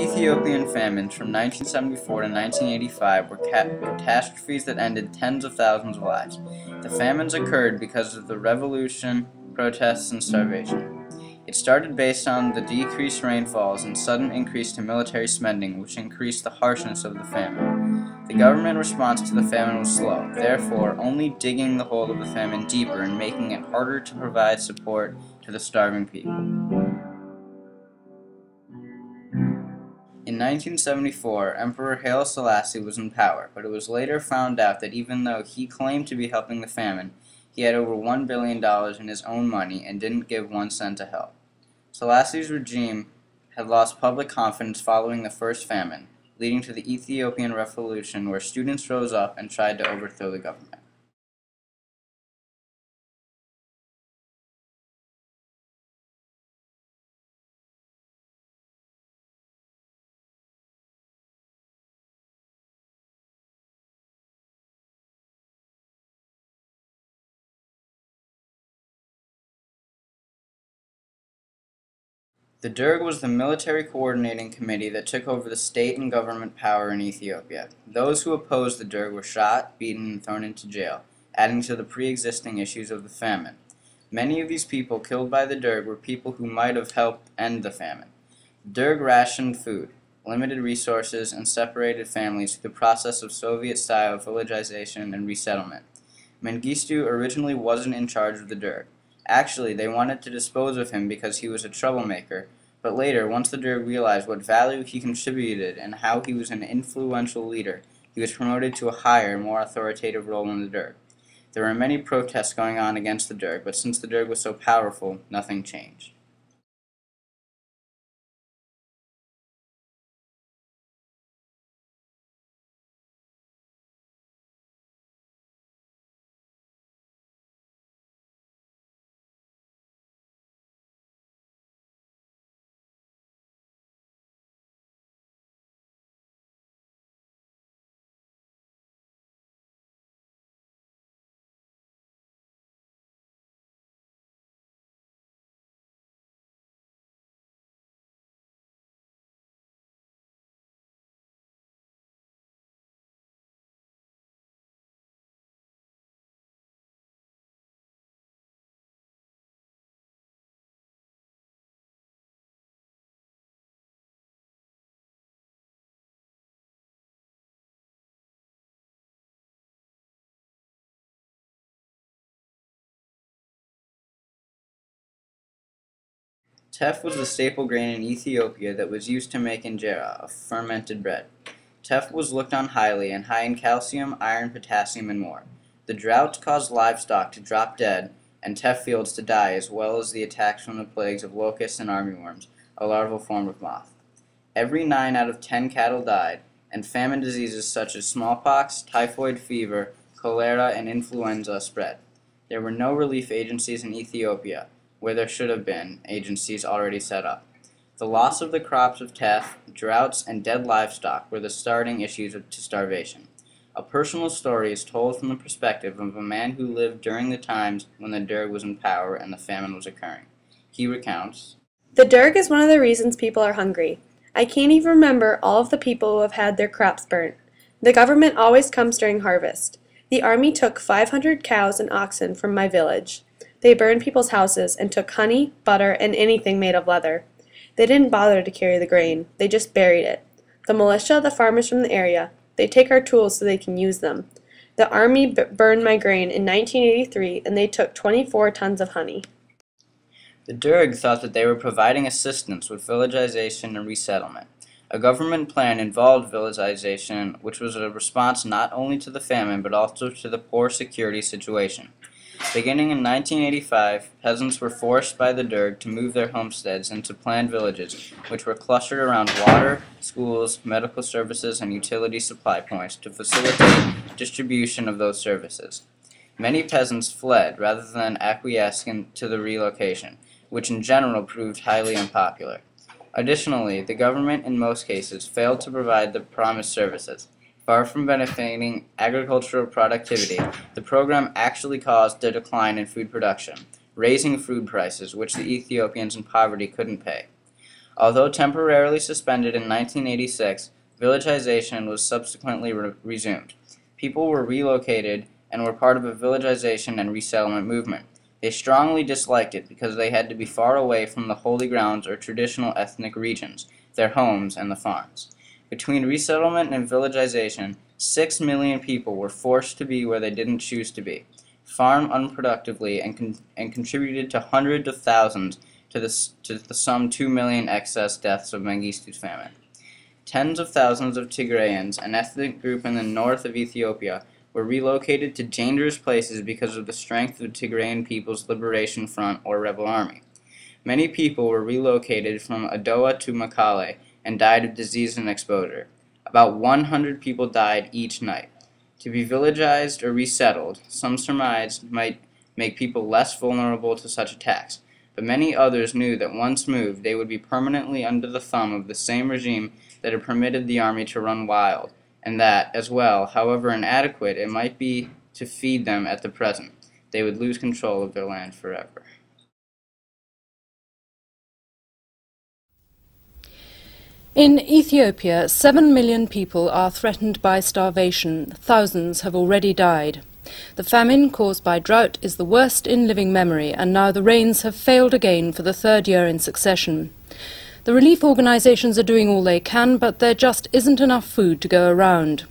Ethiopian famines from 1974 to 1985 were catastrophes that ended tens of thousands of lives. The famines occurred because of the revolution, protests, and starvation. It started based on the decreased rainfalls and sudden increase to military spending, which increased the harshness of the famine. The government response to the famine was slow, therefore only digging the hole of the famine deeper and making it harder to provide support to the starving people. In 1974, Emperor Haile Selassie was in power, but it was later found out that even though he claimed to be helping the famine, he had over $1 billion in his own money and didn't give 1 cent to help. Selassie's regime had lost public confidence following the first famine, leading to the Ethiopian Revolution, where students rose up and tried to overthrow the government. The Derg was the military coordinating committee that took over the state and government power in Ethiopia. Those who opposed the Derg were shot, beaten, and thrown into jail, adding to the pre-existing issues of the famine. Many of these people killed by the Derg were people who might have helped end the famine. The Derg rationed food, limited resources, and separated families through the process of Soviet-style villagization and resettlement. Mengistu originally wasn't in charge of the Derg. Actually, they wanted to dispose of him because he was a troublemaker, but later, once the Derg realized what value he contributed and how he was an influential leader, he was promoted to a higher, more authoritative role in the Derg. There were many protests going on against the Derg, but since the Derg was so powerful, nothing changed. Teff was the staple grain in Ethiopia that was used to make injera, a fermented bread. Teff was looked on highly and high in calcium, iron, potassium, and more. The droughts caused livestock to drop dead and teff fields to die, as well as the attacks from the plagues of locusts and armyworms, a larval form of moth. Every 9 out of 10 cattle died, and famine diseases such as smallpox, typhoid fever, cholera, and influenza spread. There were no relief agencies in Ethiopia, where there should have been agencies already set up. The loss of the crops of teff, droughts, and dead livestock were the starting issues to starvation. A personal story is told from the perspective of a man who lived during the times when the Derg was in power and the famine was occurring. He recounts, "The Derg is one of the reasons people are hungry. I can't even remember all of the people who have had their crops burnt. The government always comes during harvest. The army took 500 cows and oxen from my village. They burned people's houses and took honey, butter, and anything made of leather. They didn't bother to carry the grain. They just buried it. The militia, the farmers from the area, they take our tools so they can use them. The army burned my grain in 1983, and they took 24 tons of honey." The Derg thought that they were providing assistance with villagization and resettlement. A government plan involved villagization, which was a response not only to the famine but also to the poor security situation. Beginning in 1985, peasants were forced by the Derg to move their homesteads into planned villages, which were clustered around water, schools, medical services, and utility supply points to facilitate distribution of those services. Many peasants fled rather than acquiescing to the relocation, which in general proved highly unpopular. Additionally, the government in most cases failed to provide the promised services. Far from benefiting agricultural productivity, the program actually caused a decline in food production, raising food prices, which the Ethiopians in poverty couldn't pay. Although temporarily suspended in 1986, villagization was subsequently resumed. People were relocated and were part of a villagization and resettlement movement. They strongly disliked it because they had to be far away from the holy grounds or traditional ethnic regions, their homes and the farms. Between resettlement and villagization, 6 million people were forced to be where they didn't choose to be, farm unproductively, and contributed to hundreds of thousands to the some 2 million excess deaths of Mengistu's famine. Tens of thousands of Tigrayans, an ethnic group in the north of Ethiopia, were relocated to dangerous places because of the strength of the Tigrayan People's Liberation Front or rebel army. Many people were relocated from Adowa to Makale and died of disease and exposure. About 100 people died each night. To be villagized or resettled, some surmised might make people less vulnerable to such attacks, but many others knew that once moved they would be permanently under the thumb of the same regime that had permitted the army to run wild, and that, as well, however inadequate it might be to feed them at the present, they would lose control of their land forever. In Ethiopia, 7 million people are threatened by starvation. Thousands have already died. The famine caused by drought is the worst in living memory, and now the rains have failed again for the third year in succession. The relief organisations are doing all they can, but there just isn't enough food to go around.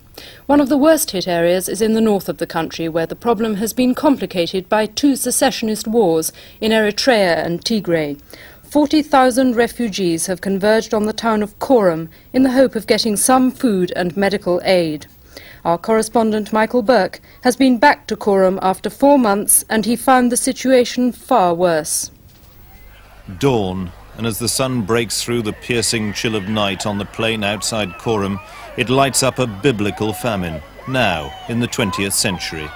One of the worst hit areas is in the north of the country, where the problem has been complicated by 2 secessionist wars in Eritrea and Tigray. 40,000 refugees have converged on the town of Korum in the hope of getting some food and medical aid. Our correspondent Michael Burke has been back to Korum after 4 months, and he found the situation far worse. Dawn, and as the sun breaks through the piercing chill of night on the plain outside Korum, it lights up a biblical famine, now in the 20th century.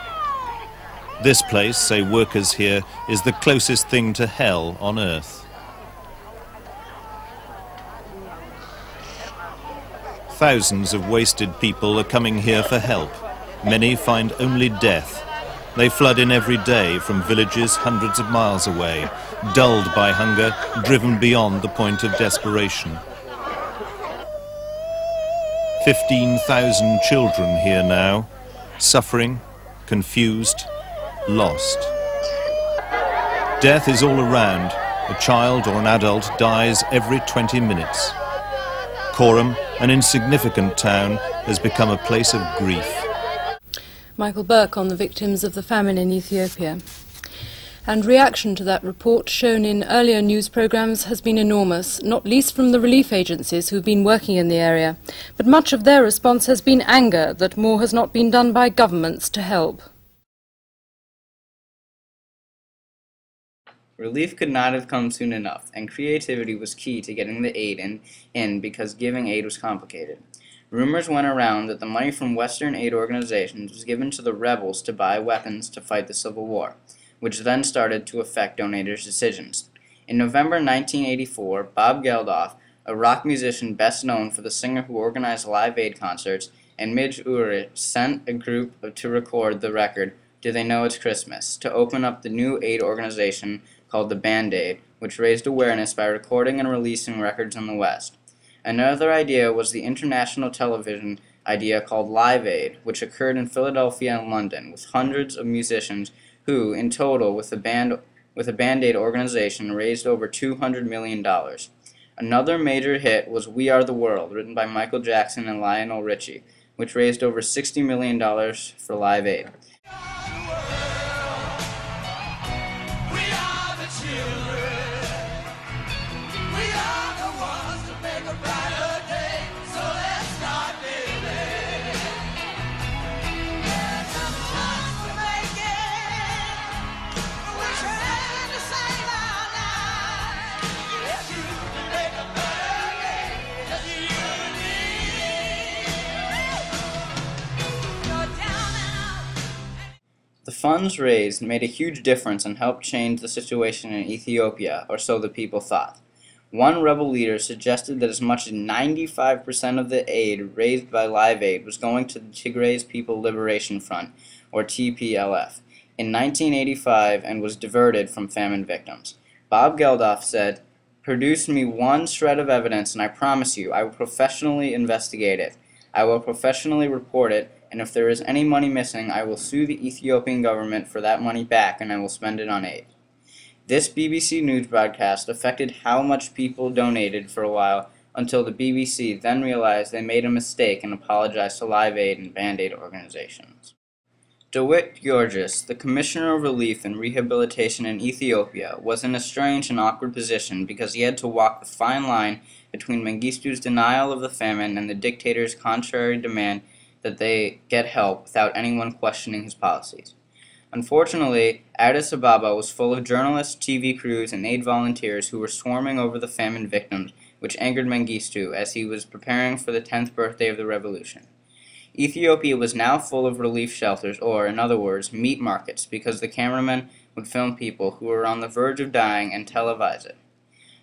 This place, say workers here, is the closest thing to hell on earth. Thousands of wasted people are coming here for help. Many find only death. They flood in every day from villages hundreds of miles away, dulled by hunger, driven beyond the point of desperation. 15,000 children here now, suffering, confused, lost. Death is all around. A child or an adult dies every 20 minutes. Korum, an insignificant town, has become a place of grief. Michael Burke on the victims of the famine in Ethiopia. And reaction to that report, shown in earlier news programmes, has been enormous, not least from the relief agencies who've been working in the area. But much of their response has been anger that more has not been done by governments to help. Relief could not have come soon enough, and creativity was key to getting the aid in because giving aid was complicated. Rumors went around that the money from Western aid organizations was given to the rebels to buy weapons to fight the Civil War, which then started to affect donators' decisions. In November 1984, Bob Geldof, a rock musician best known for the singer who organized Live Aid concerts, and Midge Ure sent a group to record the record Do They Know It's Christmas, to open up the new aid organization called the Band-Aid, which raised awareness by recording and releasing records in the West. Another idea was the international television idea called Live Aid, which occurred in Philadelphia and London, with hundreds of musicians who, in total, with the Band-Aid organization, raised over $200 million. Another major hit was We Are the World, written by Michael Jackson and Lionel Richie, which raised over $60 million for Live Aid. The funds raised made a huge difference and helped change the situation in Ethiopia, or so the people thought. One rebel leader suggested that as much as 95% of the aid raised by Live Aid was going to the Tigray's People Liberation Front, or TPLF, in 1985 and was diverted from famine victims. Bob Geldof said, Produce me one shred of evidence, and I promise you, I will professionally investigate it. I will professionally report it, and if there is any money missing, I will sue the Ethiopian government for that money back, and I will spend it on aid. This BBC News broadcast affected how much people donated for a while, until the BBC then realized they made a mistake and apologized to Live Aid and Band-Aid organizations. DeWitt Georges, the Commissioner of Relief and Rehabilitation in Ethiopia, was in a strange and awkward position because he had to walk the fine line between Mengistu's denial of the famine and the dictator's contrary demand that they get help without anyone questioning his policies. Unfortunately, Addis Ababa was full of journalists, TV crews, and aid volunteers who were swarming over the famine victims, which angered Mengistu as he was preparing for the 10th birthday of the revolution. Ethiopia was now full of relief shelters, or, in other words, meat markets, because the cameramen would film people who were on the verge of dying and televise it.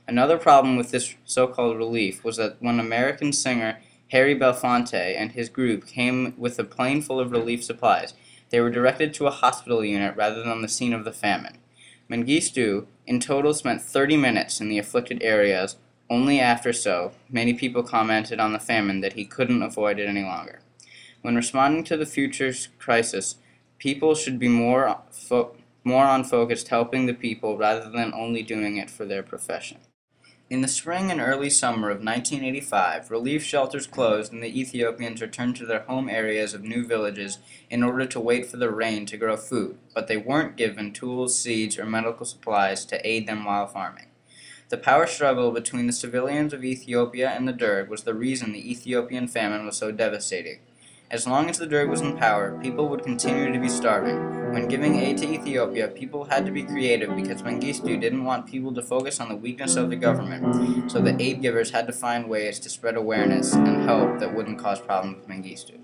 Another problem with this so-called relief was that when American singer Harry Belafonte and his group came with a plane full of relief supplies, they were directed to a hospital unit rather than the scene of the famine. Mengistu, in total, spent 30 minutes in the afflicted areas. Only after so, many people commented on the famine that he couldn't avoid it any longer. When responding to the future's crisis, people should be more on focused helping the people rather than only doing it for their profession. In the spring and early summer of 1985, relief shelters closed and the Ethiopians returned to their home areas of new villages in order to wait for the rain to grow food, but they weren't given tools, seeds, or medical supplies to aid them while farming. The power struggle between the civilians of Ethiopia and the Derg was the reason the Ethiopian famine was so devastating. As long as the Derg was in power, people would continue to be starving. When giving aid to Ethiopia, people had to be creative because Mengistu didn't want people to focus on the weakness of the government, so the aid givers had to find ways to spread awareness and help that wouldn't cause problems with Mengistu.